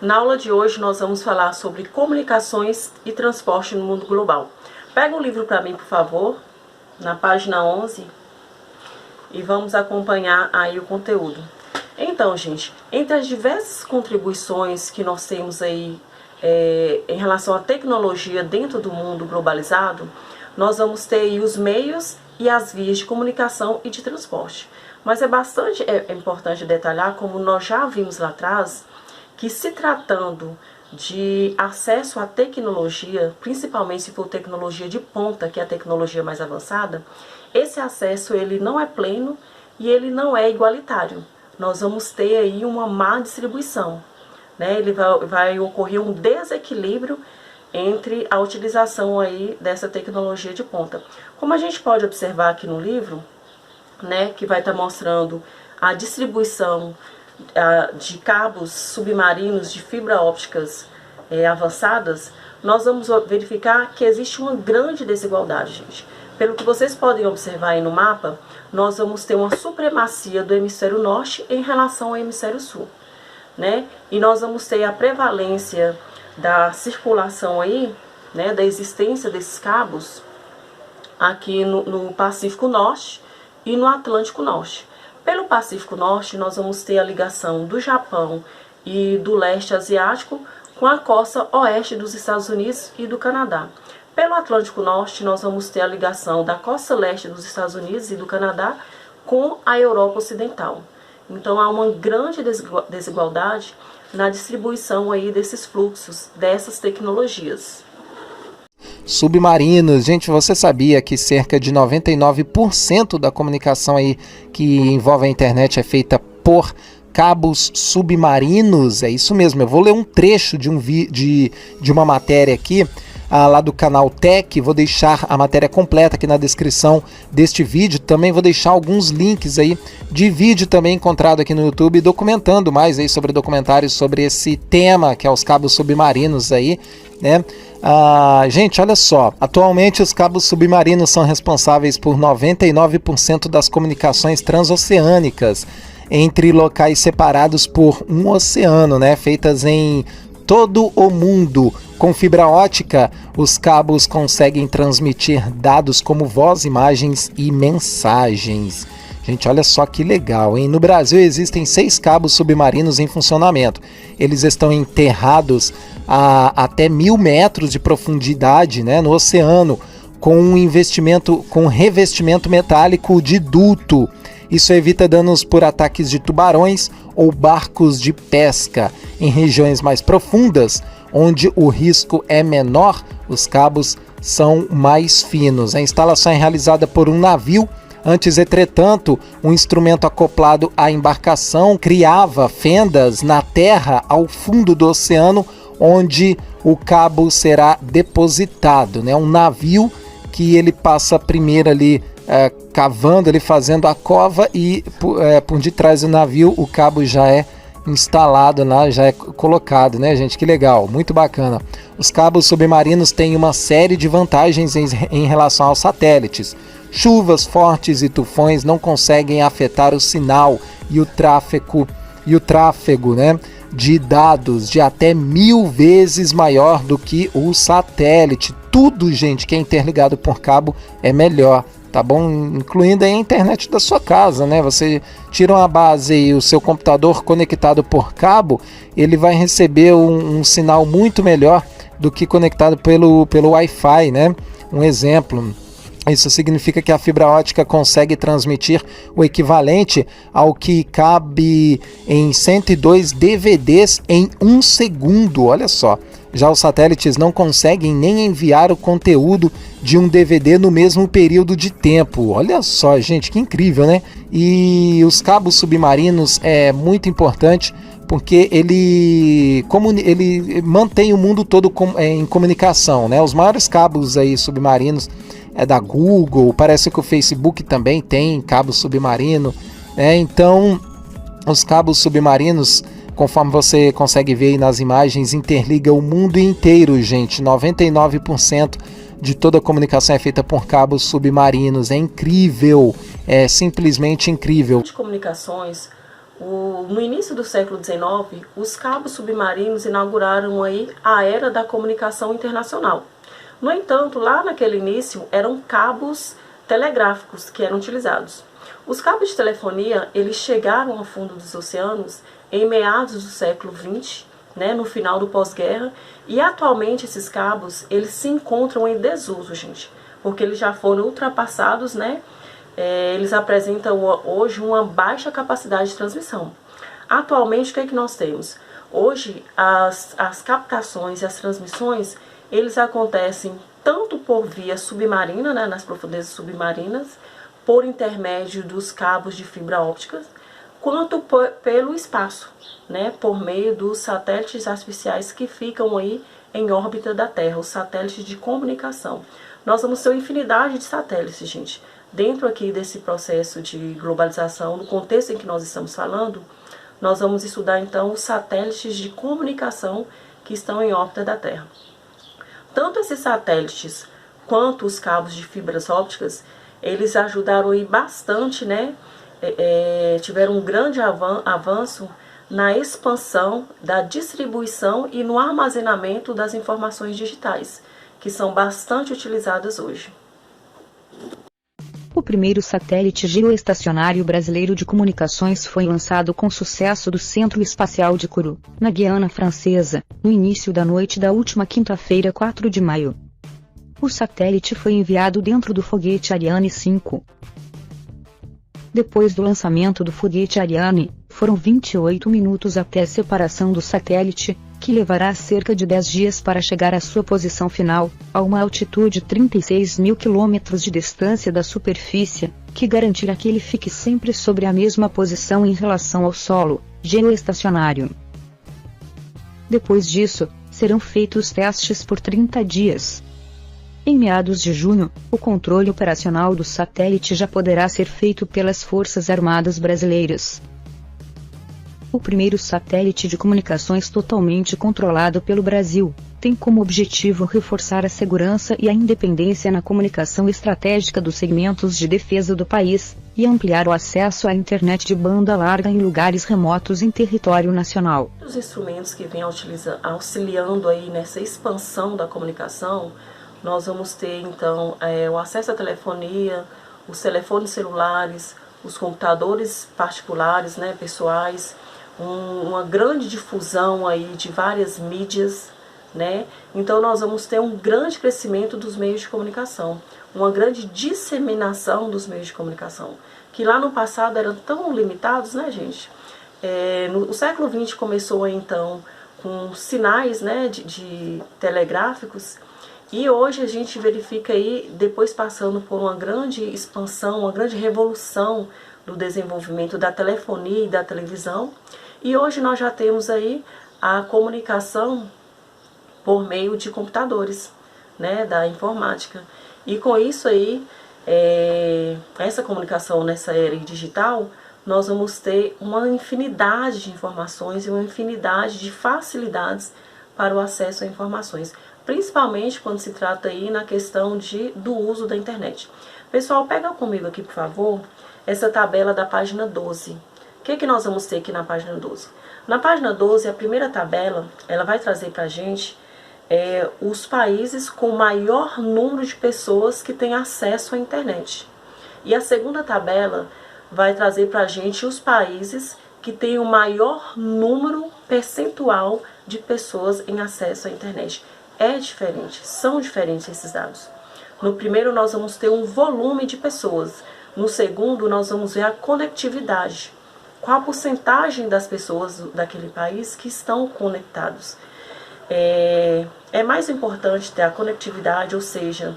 Na aula de hoje nós vamos falar sobre comunicações e transporte no mundo global. Pega um livro para mim, por favor, na página 11, e vamos acompanhar aí o conteúdo. Então, gente, entre as diversas contribuições que nós temos aí em relação à tecnologia dentro do mundo globalizado, nós vamos ter aí os meios e as vias de comunicação e de transporte. Mas é bastante importante detalhar, como nós já vimos lá atrás, que se tratando de acesso à tecnologia, principalmente se for tecnologia de ponta, que é a tecnologia mais avançada, esse acesso ele não é pleno e ele não é igualitário. Nós vamos ter aí uma má distribuição, né? Ele vai ocorrer um desequilíbrio entre a utilização aí dessa tecnologia de ponta. Como a gente pode observar aqui no livro, né, que vai estar mostrando a distribuição de cabos submarinos de fibra ópticas avançadas, nós vamos verificar que existe uma grande desigualdade, gente. Pelo que vocês podem observar aí no mapa, nós vamos ter uma supremacia do hemisfério norte em relação ao hemisfério sul, né? E nós vamos ter a prevalência da circulação aí, né, da existência desses cabos aqui no Pacífico Norte e no Atlântico Norte. Pelo Pacífico Norte, nós vamos ter a ligação do Japão e do leste asiático com a costa oeste dos Estados Unidos e do Canadá. Pelo Atlântico Norte, nós vamos ter a ligação da costa leste dos Estados Unidos e do Canadá com a Europa Ocidental. Então, há uma grande desigualdade na distribuição aí desses fluxos, dessas tecnologias. Submarinos. Gente, você sabia que cerca de 99% da comunicação aí que envolve a internet é feita por cabos submarinos? É isso mesmo, eu vou ler um trecho de uma matéria aqui, lá do canal Tech. Vou deixar a matéria completa aqui na descrição deste vídeo. Também vou deixar alguns links aí de vídeo também encontrado aqui no YouTube, documentando mais aí sobre documentários sobre esse tema, que é os cabos submarinos aí, né? Gente, olha só, atualmente os cabos submarinos são responsáveis por 99% das comunicações transoceânicas entre locais separados por um oceano, né? Feitas em todo o mundo. Com fibra ótica, os cabos conseguem transmitir dados como voz, imagens e mensagens. Gente, olha só que legal, hein? No Brasil existem 6 cabos submarinos em funcionamento. Eles estão enterrados a até 1.000 metros de profundidade, né, no oceano, com revestimento metálico de duto. Isso evita danos por ataques de tubarões ou barcos de pesca. Em regiões mais profundas, onde o risco é menor, os cabos são mais finos. A instalação é realizada por um navio. Antes, entretanto, um instrumento acoplado à embarcação criava fendas na terra ao fundo do oceano, onde o cabo será depositado, né? Um navio que ele passa primeiro ali cavando, ali fazendo a cova, e por detrás do navio o cabo já é instalado lá, já é colocado, né, gente? Que legal, muito bacana. Os cabos submarinos têm uma série de vantagens em relação aos satélites. Chuvas fortes e tufões não conseguem afetar o sinal e o tráfego, né, de dados de até 1000 vezes maior do que o satélite. Tudo, gente, que é interligado por cabo é melhor, tá bom? Incluindo a internet da sua casa, né? Você tira uma base e o seu computador conectado por cabo, ele vai receber um sinal muito melhor do que conectado pelo Wi-Fi, né? Um exemplo. Isso significa que a fibra ótica consegue transmitir o equivalente ao que cabe em 102 DVDs em 1 segundo, olha só. Já os satélites não conseguem nem enviar o conteúdo de um DVD no mesmo período de tempo. Olha só, gente, que incrível, né? E os cabos submarinos é muito importante porque ele mantém o mundo todo em comunicação, né? Os maiores cabos aí submarinos é da Google, parece que o Facebook também tem cabo submarino, né? Então, os cabos submarinos, conforme você consegue ver aí nas imagens, interliga o mundo inteiro, gente. 99% de toda a comunicação é feita por cabos submarinos. É incrível, é simplesmente incrível. De comunicações, No início do século XIX, os cabos submarinos inauguraram aí a era da comunicação internacional. No entanto, lá naquele início, eram cabos telegráficos que eram utilizados. Os cabos de telefonia, eles chegaram ao fundo dos oceanos em meados do século XX, né, no final do pós-guerra, e atualmente esses cabos, eles se encontram em desuso, gente, porque eles já foram ultrapassados, né? Eles apresentam hoje uma baixa capacidade de transmissão. Atualmente, o que é que nós temos? Hoje, as captações e as transmissões, eles acontecem tanto por via submarina, né, nas profundezas submarinas, por intermédio dos cabos de fibra óptica, quanto pelo espaço, né, por meio dos satélites artificiais que ficam aí em órbita da Terra, os satélites de comunicação. Nós vamos ter uma infinidade de satélites, gente. Dentro aqui desse processo de globalização, no contexto em que nós estamos falando, nós vamos estudar então os satélites de comunicação que estão em órbita da Terra. Tanto esses satélites quanto os cabos de fibras ópticas, eles ajudaram aí bastante, né? Tiveram um grande avanço na expansão da distribuição e no armazenamento das informações digitais, que são bastante utilizadas hoje. O primeiro satélite geoestacionário brasileiro de comunicações foi lançado com sucesso do Centro Espacial de Kourou, na Guiana Francesa, no início da noite da última quinta-feira, 4 de maio. O satélite foi enviado dentro do foguete Ariane 5. Depois do lançamento do foguete Ariane, foram 28 minutos até a separação do satélite, que levará cerca de 10 dias para chegar à sua posição final, a uma altitude de 36 mil quilômetros de distância da superfície, que garantirá que ele fique sempre sobre a mesma posição em relação ao solo geoestacionário. Depois disso, serão feitos testes por 30 dias. Em meados de junho, o controle operacional do satélite já poderá ser feito pelas Forças Armadas Brasileiras. O primeiro satélite de comunicações totalmente controlado pelo Brasil tem como objetivo reforçar a segurança e a independência na comunicação estratégica dos segmentos de defesa do país, e ampliar o acesso à internet de banda larga em lugares remotos em território nacional. Os instrumentos que vêm auxiliando aí nessa expansão da comunicação, nós vamos ter então o acesso à telefonia, os telefones celulares, os computadores particulares, né, pessoais, uma grande difusão aí de várias mídias, né? Então nós vamos ter um grande crescimento dos meios de comunicação, uma grande disseminação dos meios de comunicação, que lá no passado eram tão limitados, né, gente? O século XX começou então com sinais, né, de telegráficos, e hoje a gente verifica aí, depois passando por uma grande expansão, uma grande revolução do desenvolvimento da telefonia e da televisão, e hoje nós já temos aí a comunicação por meio de computadores, né, da informática. E com isso aí, essa comunicação nessa era digital, nós vamos ter uma infinidade de informações e uma infinidade de facilidades para o acesso a informações, principalmente quando se trata aí na questão do uso da internet. Pessoal, pega comigo aqui, por favor, essa tabela da página 12. O que nós vamos ter aqui na página 12? Na página 12, a primeira tabela, ela vai trazer para a gente os países com maior número de pessoas que têm acesso à internet. E a segunda tabela vai trazer para a gente os países que têm o maior número percentual de pessoas em acesso à internet. É diferente, são diferentes esses dados. No primeiro nós vamos ter um volume de pessoas. No segundo nós vamos ver a conectividade. Qual a porcentagem das pessoas daquele país que estão conectados. É mais importante ter a conectividade, ou seja,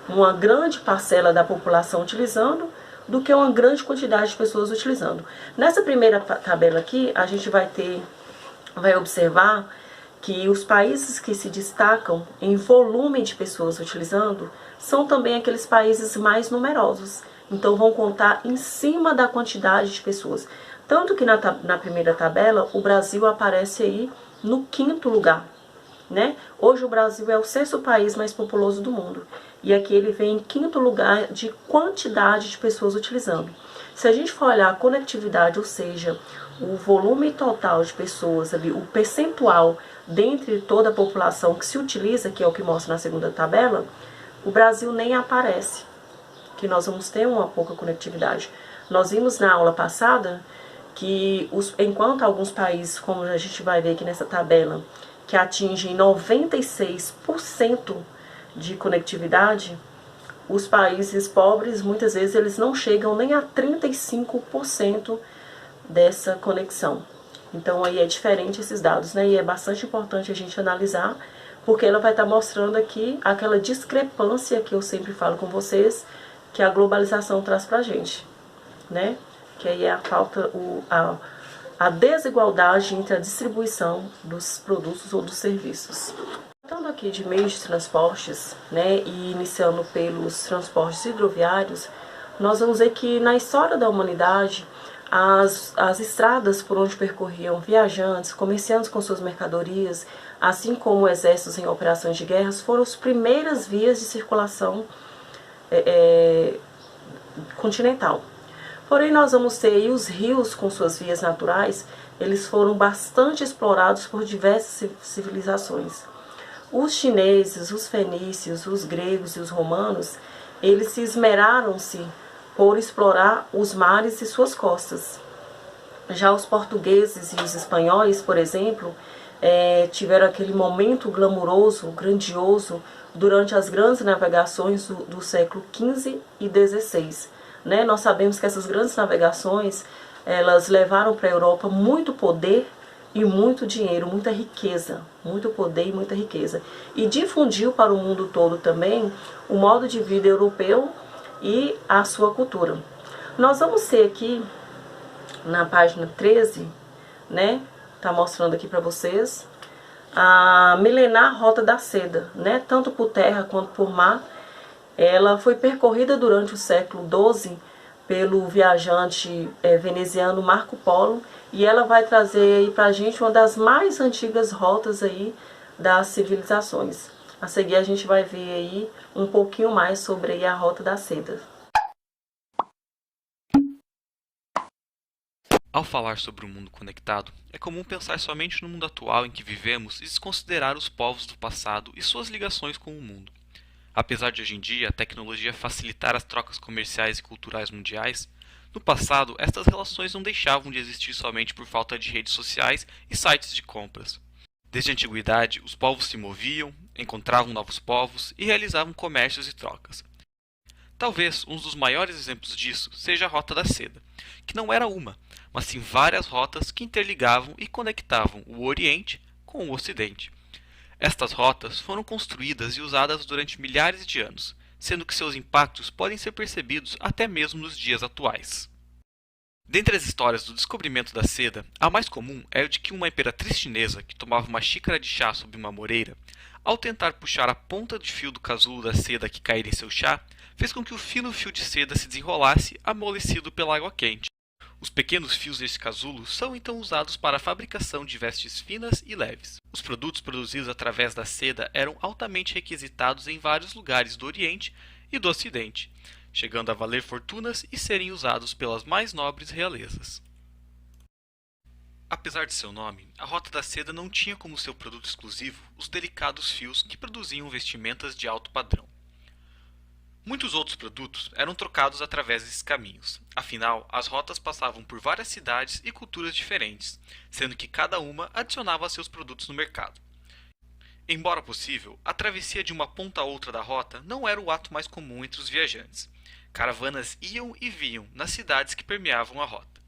uma grande parcela da população utilizando, do que uma grande quantidade de pessoas utilizando. Nessa primeira tabela aqui, a gente vai observar que os países que se destacam em volume de pessoas utilizando são também aqueles países mais numerosos. Então vão contar em cima da quantidade de pessoas. Tanto que na primeira tabela o Brasil aparece aí no 5º lugar, né? Hoje o Brasil é o 6º país mais populoso do mundo. E aqui ele vem em 5º lugar de quantidade de pessoas utilizando. Se a gente for olhar a conectividade, ou seja, o volume total de pessoas ali, o percentual dentre toda a população que se utiliza, que é o que mostra na segunda tabela, o Brasil nem aparece, que nós vamos ter uma pouca conectividade. Nós vimos na aula passada que enquanto alguns países, como a gente vai ver aqui nessa tabela, que atingem 96% de conectividade, os países pobres, muitas vezes, eles não chegam nem a 35% dessa conexão. Então, aí é diferente esses dados, né? E é bastante importante a gente analisar, porque ela vai estar mostrando aqui aquela discrepância que eu sempre falo com vocês, que a globalização traz pra gente, né? Que aí é a falta, a desigualdade entre a distribuição dos produtos ou dos serviços. Tratando aqui de meios de transportes, né, e iniciando pelos transportes hidroviários, nós vamos ver que na história da humanidade, as estradas por onde percorriam viajantes, comerciantes com suas mercadorias, assim como exércitos em operações de guerra, foram as primeiras vias de circulação continental. Porém, nós vamos ter aí os rios com suas vias naturais, eles foram bastante explorados por diversas civilizações. Os chineses, os fenícios, os gregos e os romanos, eles se esmeraram-se por explorar os mares e suas costas. Já os portugueses e os espanhóis, por exemplo, tiveram aquele momento glamuroso, grandioso, durante as grandes navegações do século XV e XVI. Né? Nós sabemos que essas grandes navegações, elas levaram para a Europa muito poder e muito dinheiro, muita riqueza, muito poder e muita riqueza. E difundiu para o mundo todo também o modo de vida europeu e a sua cultura. Nós vamos ter aqui, na página 13, né, tá mostrando aqui para vocês, a milenar Rota da Seda, né, tanto por terra quanto por mar. Ela foi percorrida durante o século XII pelo viajante veneziano Marco Polo, e ela vai trazer aí pra gente uma das mais antigas rotas aí das civilizações. A seguir a gente vai ver aí um pouquinho mais sobre aí a Rota da Seda. Ao falar sobre o mundo conectado, é comum pensar somente no mundo atual em que vivemos e desconsiderar os povos do passado e suas ligações com o mundo. Apesar de hoje em dia a tecnologia facilitar as trocas comerciais e culturais mundiais, no passado estas relações não deixavam de existir somente por falta de redes sociais e sites de compras. Desde a antiguidade, os povos se moviam, encontravam novos povos e realizavam comércios e trocas. Talvez um dos maiores exemplos disso seja a Rota da Seda, que não era uma, mas sim várias rotas que interligavam e conectavam o Oriente com o Ocidente. Estas rotas foram construídas e usadas durante milhares de anos, sendo que seus impactos podem ser percebidos até mesmo nos dias atuais. Dentre as histórias do descobrimento da seda, a mais comum é a de que uma imperatriz chinesa que tomava uma xícara de chá sob uma moreira, ao tentar puxar a ponta de fio do casulo da seda que caíra em seu chá, fez com que o fino fio de seda se desenrolasse amolecido pela água quente. Os pequenos fios deste casulo são então usados para a fabricação de vestes finas e leves. Os produtos produzidos através da seda eram altamente requisitados em vários lugares do Oriente e do Ocidente, chegando a valer fortunas e serem usados pelas mais nobres realezas. Apesar de seu nome, a Rota da Seda não tinha como seu produto exclusivo os delicados fios que produziam vestimentas de alto padrão. Muitos outros produtos eram trocados através desses caminhos. Afinal, as rotas passavam por várias cidades e culturas diferentes, sendo que cada uma adicionava seus produtos no mercado. Embora possível, a travessia de uma ponta a outra da rota não era o ato mais comum entre os viajantes. Caravanas iam e vinham nas cidades que permeavam a rota.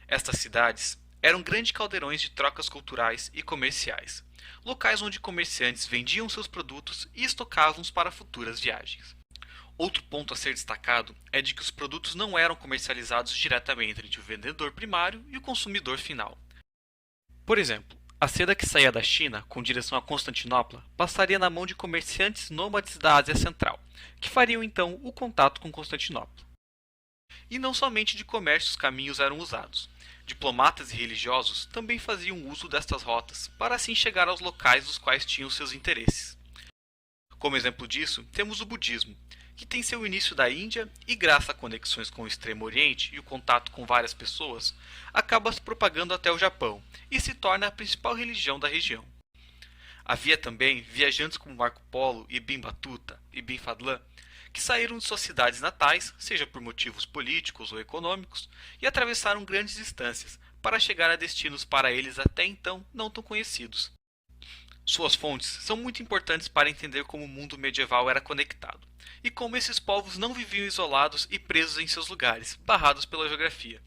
Estas cidades eram grandes caldeirões de trocas culturais e comerciais, locais onde comerciantes vendiam seus produtos e estocavam-os para futuras viagens. Outro ponto a ser destacado é de que os produtos não eram comercializados diretamente entre o vendedor primário e o consumidor final. Por exemplo, a seda que saía da China com direção a Constantinopla passaria na mão de comerciantes nômades da Ásia Central, que fariam então o contato com Constantinopla. E não somente de comércio os caminhos eram usados. Diplomatas e religiosos também faziam uso destas rotas para assim chegar aos locais dos quais tinham seus interesses. Como exemplo disso, temos o budismo, que tem seu início da Índia e, graças a conexões com o Extremo Oriente e o contato com várias pessoas, acaba se propagando até o Japão e se torna a principal religião da região. Havia também viajantes como Marco Polo, Ibn Batuta e Ibn Fadlan, que saíram de suas cidades natais, seja por motivos políticos ou econômicos, e atravessaram grandes distâncias para chegar a destinos para eles até então não tão conhecidos. Suas fontes são muito importantes para entender como o mundo medieval era conectado, e como esses povos não viviam isolados e presos em seus lugares, barrados pela geografia.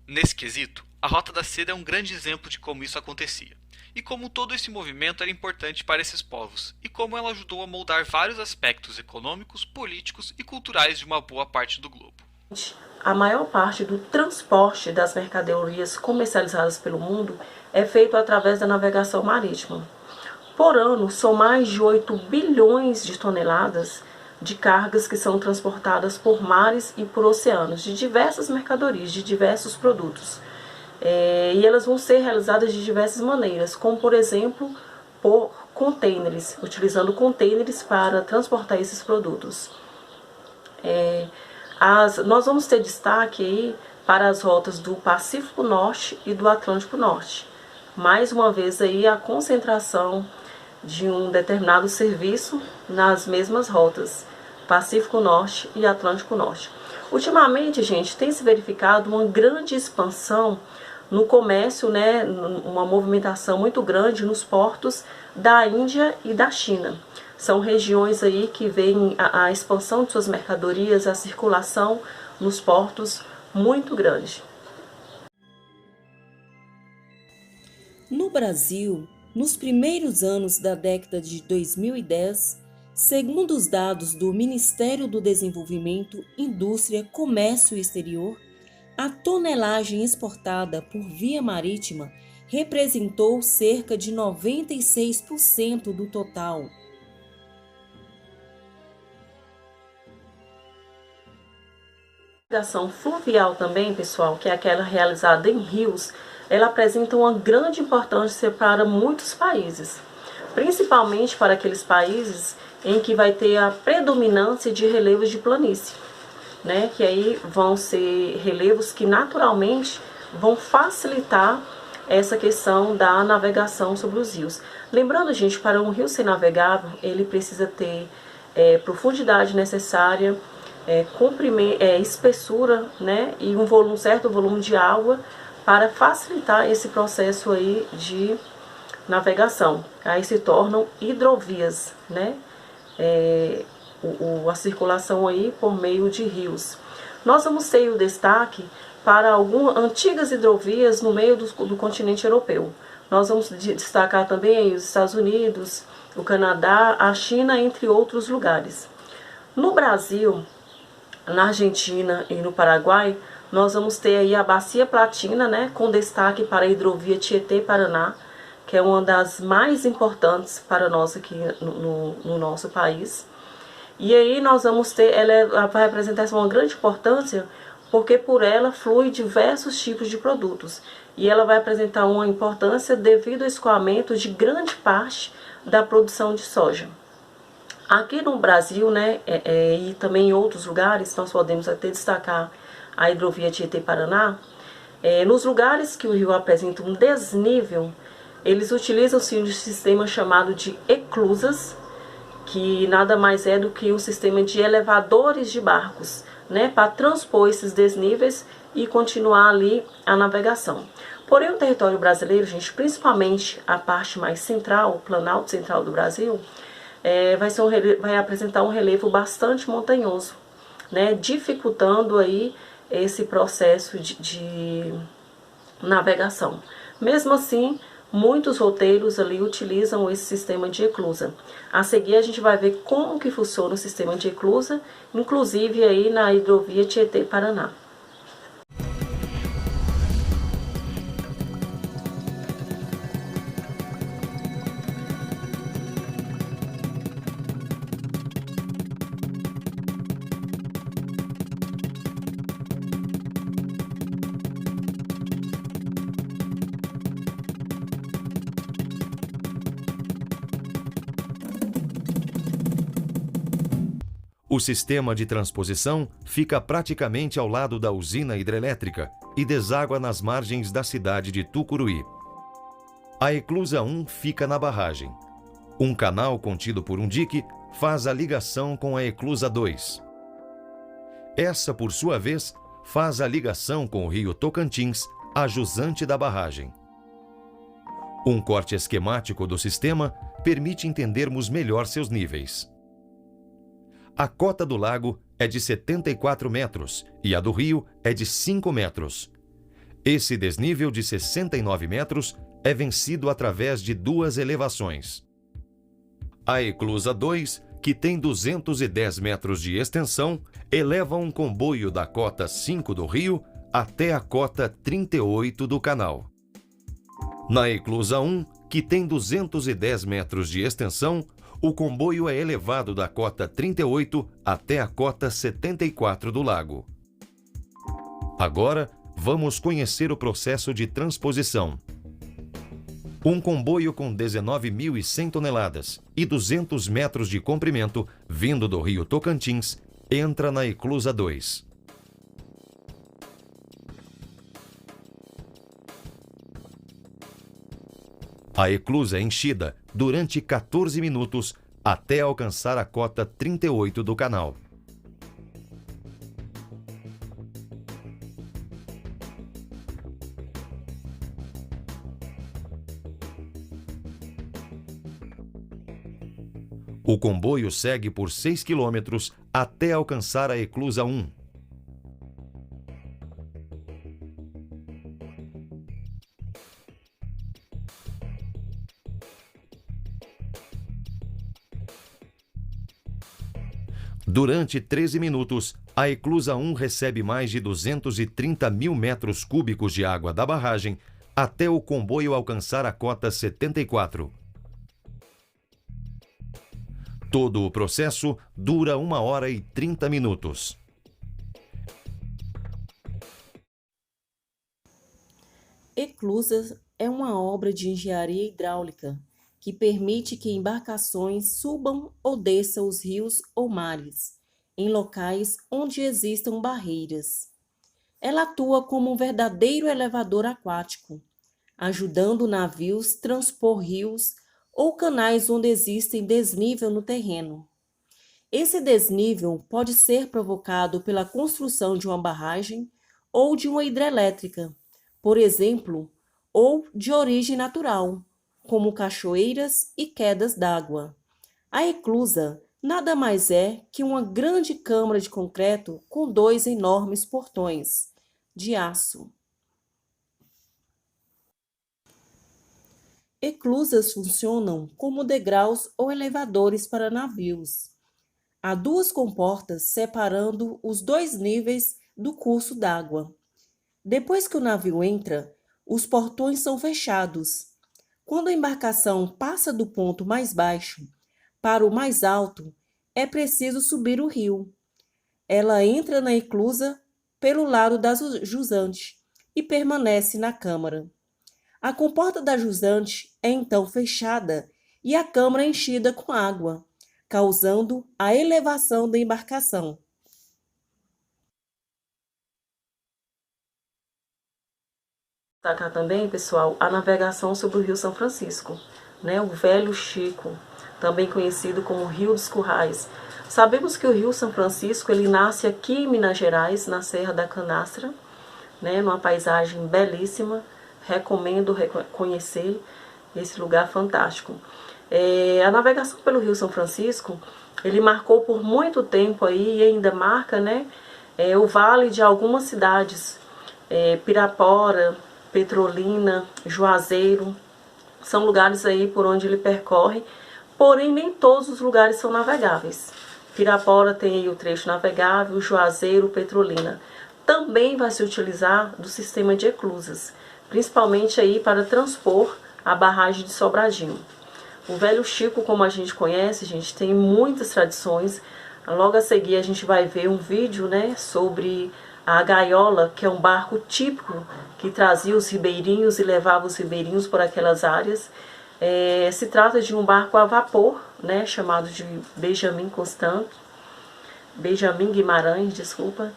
Nesse quesito, a Rota da Seda é um grande exemplo de como isso acontecia, e como todo esse movimento era importante para esses povos, e como ela ajudou a moldar vários aspectos econômicos, políticos e culturais de uma boa parte do globo. A maior parte do transporte das mercadorias comercializadas pelo mundo é feito através da navegação marítima. Por ano, são mais de 8 bilhões de toneladas de cargas que são transportadas por mares e por oceanos, de diversas mercadorias, de diversos produtos. E elas vão ser realizadas de diversas maneiras, como por exemplo, por contêineres, utilizando contêineres para transportar esses produtos. Nós vamos ter destaque aí para as rotas do Pacífico Norte e do Atlântico Norte. Mais uma vez aí a concentração de um determinado serviço nas mesmas rotas, Pacífico Norte e Atlântico Norte. Ultimamente, gente, tem se verificado uma grande expansão no comércio, né, uma movimentação muito grande nos portos da Índia e da China. São regiões aí que veem a expansão de suas mercadorias, a circulação nos portos muito grande. No Brasil, nos primeiros anos da década de 2010, segundo os dados do Ministério do Desenvolvimento, Indústria, Comércio Exterior, a tonelagem exportada por via marítima representou cerca de 96% do total. A navegação fluvial também, pessoal, que é aquela realizada em rios, ela apresenta uma grande importância para muitos países, principalmente para aqueles países em que vai ter a predominância de relevos de planície, né? Que aí vão ser relevos que naturalmente vão facilitar essa questão da navegação sobre os rios. Lembrando, gente, para um rio ser navegável, ele precisa ter profundidade necessária, espessura, né? E um certo volume de água para facilitar esse processo aí de navegação. Aí se tornam hidrovias, né? A circulação aí por meio de rios. Nós vamos ter o destaque para algumas antigas hidrovias no meio do continente europeu. Nós vamos destacar também os Estados Unidos, o Canadá, a China, entre outros lugares. No Brasil, na Argentina e no Paraguai, nós vamos ter aí a Bacia Platina, né, com destaque para a hidrovia Tietê-Paraná, que é uma das mais importantes para nós aqui no nosso país. E aí nós vamos ter, ela vai representar uma grande importância porque por ela flui diversos tipos de produtos. E ela vai apresentar uma importância devido ao escoamento de grande parte da produção de soja. Aqui no Brasil, né, e também em outros lugares, nós podemos até destacar a hidrovia Tietê-Paraná. Nos lugares que o rio apresenta um desnível, eles utilizam-se um sistema chamado de eclusas, que nada mais é do que um sistema de elevadores de barcos, né, para transpor esses desníveis e continuar ali a navegação. Porém, o território brasileiro, gente, principalmente a parte mais central, o Planalto Central do Brasil, vai apresentar um relevo bastante montanhoso, né, dificultando aí esse processo de navegação. Mesmo assim, muitos roteiros ali utilizam esse sistema de eclusa. A seguir a gente vai ver como que funciona o sistema de eclusa, inclusive aí na hidrovia Tietê-Paraná. O sistema de transposição fica praticamente ao lado da usina hidrelétrica e deságua nas margens da cidade de Tucuruí. A Eclusa 1 fica na barragem. Um canal contido por um dique faz a ligação com a Eclusa 2. Essa, por sua vez, faz a ligação com o rio Tocantins, a jusante da barragem. Um corte esquemático do sistema permite entendermos melhor seus níveis. A cota do lago é de 74 metros e a do rio é de 5 metros. Esse desnível de 69 metros é vencido através de duas elevações. A Eclusa 2, que tem 210 metros de extensão, eleva um comboio da cota 5 do rio até a cota 38 do canal. Na Eclusa 1, que tem 210 metros de extensão, o comboio é elevado da cota 38 até a cota 74 do lago. Agora, vamos conhecer o processo de transposição. Um comboio com 19.100 toneladas e 200 metros de comprimento, vindo do rio Tocantins, entra na Eclusa 2. A eclusa é enchida durante 14 minutos até alcançar a cota 38 do canal. O comboio segue por 6 quilômetros até alcançar a Eclusa 1. Durante 13 minutos, a Eclusa 1 recebe mais de 230 mil metros cúbicos de água da barragem até o comboio alcançar a cota 74. Todo o processo dura 1 hora e 30 minutos. Eclusa é uma obra de engenharia hidráulica que permite que embarcações subam ou desçam os rios ou mares, em locais onde existam barreiras. Ela atua como um verdadeiro elevador aquático, ajudando navios a transpor rios ou canais onde existem desnível no terreno. Esse desnível pode ser provocado pela construção de uma barragem ou de uma hidrelétrica, por exemplo, ou de origem natural, como cachoeiras e quedas d'água. A eclusa nada mais é que uma grande câmara de concreto com 2 enormes portões de aço. Eclusas funcionam como degraus ou elevadores para navios. Há 2 comportas separando os 2 níveis do curso d'água. Depois que o navio entra, os portões são fechados. Quando a embarcação passa do ponto mais baixo para o mais alto, é preciso subir o rio. Ela entra na eclusa pelo lado da jusante e permanece na câmara. A comporta da jusante é então fechada e a câmara enchida com água, causando a elevação da embarcação. Destacar também, pessoal, a navegação sobre o Rio São Francisco, o Velho Chico, também conhecido como Rio dos Currais. Sabemos que o Rio São Francisco ele nasce aqui em Minas Gerais, na Serra da Canastra, numa paisagem belíssima. Recomendo conhecer esse lugar fantástico. A navegação pelo Rio São Francisco, ele marcou por muito tempo aí, e ainda marca, o vale de algumas cidades, Pirapora, Petrolina, Juazeiro, são lugares aí por onde ele percorre, porém nem todos os lugares são navegáveis. Pirapora tem aí o trecho navegável, Juazeiro, Petrolina. Também vai se utilizar do sistema de eclusas, principalmente aí para transpor a barragem de Sobradinho. O Velho Chico, como a gente conhece, gente, tem muitas tradições. Logo a seguir a gente vai ver um vídeo, sobre a gaiola, que é um barco típico que trazia os ribeirinhos e levava os ribeirinhos por aquelas áreas. Se trata de um barco a vapor, chamado de Benjamin Constant. Benjamin Guimarães, desculpa.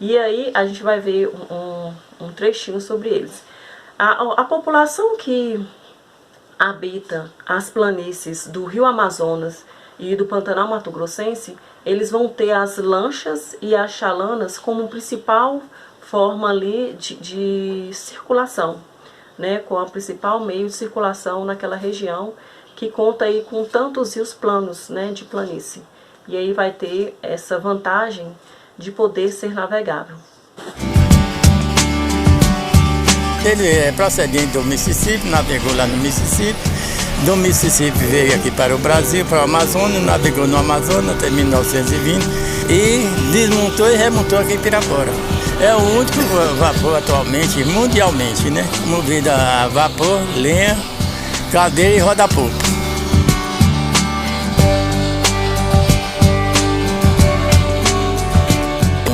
E aí a gente vai ver um trechinho sobre eles. A população que habita as planícies do Rio Amazonas e do Pantanal Mato Grossense, eles vão ter as lanchas e as chalanas como principal forma ali de circulação, né, com a principal meio de circulação naquela região que conta aí com tantos rios planos, né, de planície. E aí vai ter essa vantagem de poder ser navegável. Ele é procedente do Mississippi, navegou lá no Mississippi. Do Mississippi veio aqui para o Brasil, para o Amazonas, navegou no Amazonas até 1920 e desmontou e remontou aqui em Pirapora. É o único vapor atualmente, mundialmente, né? Movido a vapor, lenha, cadeira e roda-popa.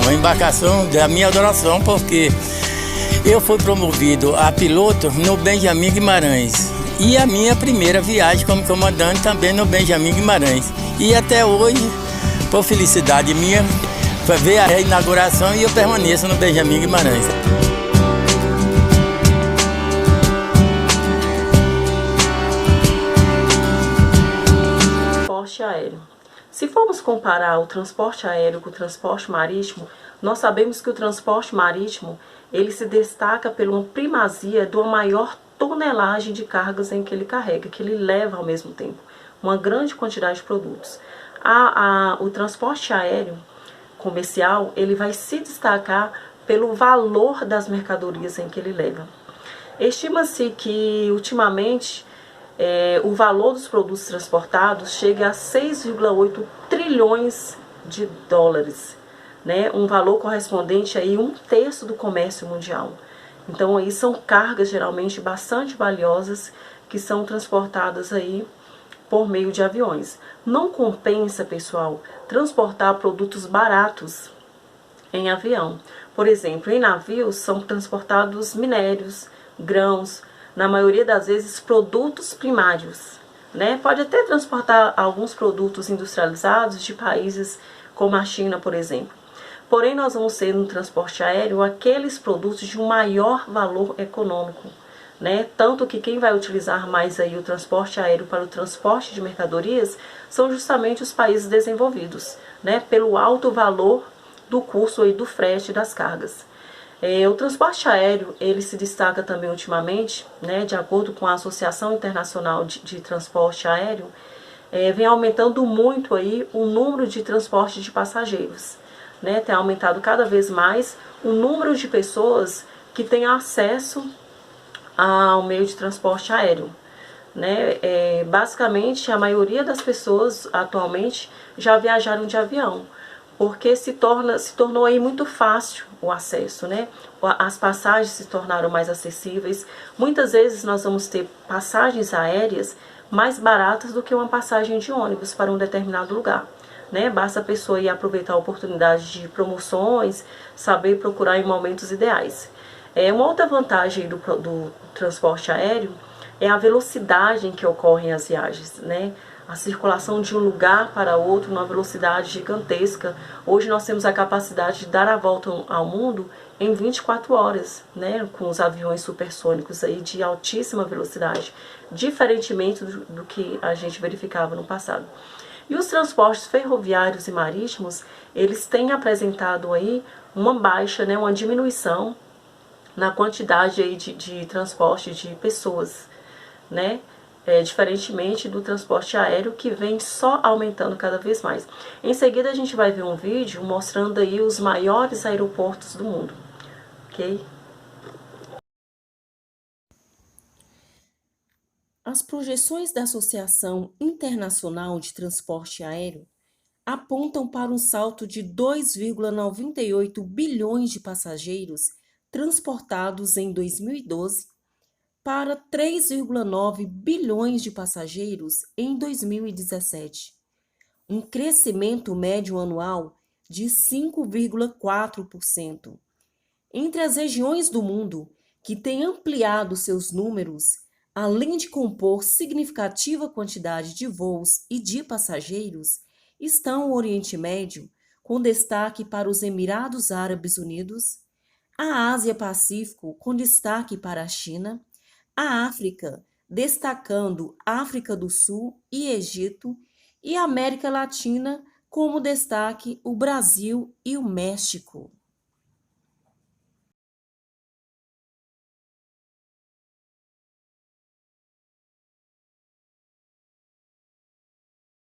Uma embarcação da minha adoração, porque eu fui promovido a piloto no Benjamin Guimarães. E a minha primeira viagem como comandante também no Benjamin Guimarães. E até hoje, por felicidade minha, foi ver a reinauguração e eu permaneço no Benjamin Guimarães. Transporte aéreo. Se formos comparar o transporte aéreo com o transporte marítimo, nós sabemos que o transporte marítimo ele se destaca por uma primazia de uma maior tonelagem de cargas em que ele carrega, que ele leva ao mesmo tempo uma grande quantidade de produtos. O transporte aéreo comercial ele vai se destacar pelo valor das mercadorias em que ele leva. Estima-se que ultimamente o valor dos produtos transportados chega a 6,8 trilhões de dólares, né? Um valor correspondente a 1/3 do comércio mundial. Então aí são cargas geralmente bastante valiosas que são transportadas aí por meio de aviões. Não compensa, pessoal, transportar produtos baratos em avião. Por exemplo, em navios são transportados minérios, grãos, na maioria das vezes produtos primários, né? Pode até transportar alguns produtos industrializados de países como a China, por exemplo. Porém, nós vamos ter no transporte aéreo aqueles produtos de um maior valor econômico, né? Tanto que quem vai utilizar mais aí o transporte aéreo para o transporte de mercadorias são justamente os países desenvolvidos, né? Pelo alto valor do custo aí do frete das cargas. O transporte aéreo ele se destaca também ultimamente, né? De acordo com a Associação Internacional de Transporte Aéreo, vem aumentando muito aí o número de transporte de passageiros. Né, tem aumentado cada vez mais o número de pessoas que têm acesso ao meio de transporte aéreo. Né? Basicamente, a maioria das pessoas atualmente já viajaram de avião, porque se tornou aí muito fácil o acesso, né? As passagens se tornaram mais acessíveis. Muitas vezes nós vamos ter passagens aéreas mais baratas do que uma passagem de ônibus para um determinado lugar. Né? Basta a pessoa ir aproveitar a oportunidade de promoções, saber procurar em momentos ideais. Uma outra vantagem do transporte aéreo é a velocidade em que ocorrem as viagens, né? A circulação de um lugar para outro numa velocidade gigantesca. Hoje nós temos a capacidade de dar a volta ao mundo em 24 horas, né? Com os aviões supersônicos aí de altíssima velocidade, diferentemente do que a gente verificava no passado. E os transportes ferroviários e marítimos, eles têm apresentado aí uma baixa, né, uma diminuição na quantidade aí de transporte de pessoas, né? Diferentemente do transporte aéreo que vem só aumentando cada vez mais. Em seguida a gente vai ver um vídeo mostrando aí os maiores aeroportos do mundo, ok? As projeções da Associação Internacional de Transporte Aéreo apontam para um salto de 2,98 bilhões de passageiros transportados em 2012 para 3,9 bilhões de passageiros em 2017, um crescimento médio anual de 5,4%. Entre as regiões do mundo que têm ampliado seus números, além de compor significativa quantidade de voos e de passageiros, estão o Oriente Médio, com destaque para os Emirados Árabes Unidos, a Ásia-Pacífico, com destaque para a China, a África, destacando África do Sul e Egito, e a América Latina, como destaque o Brasil e o México.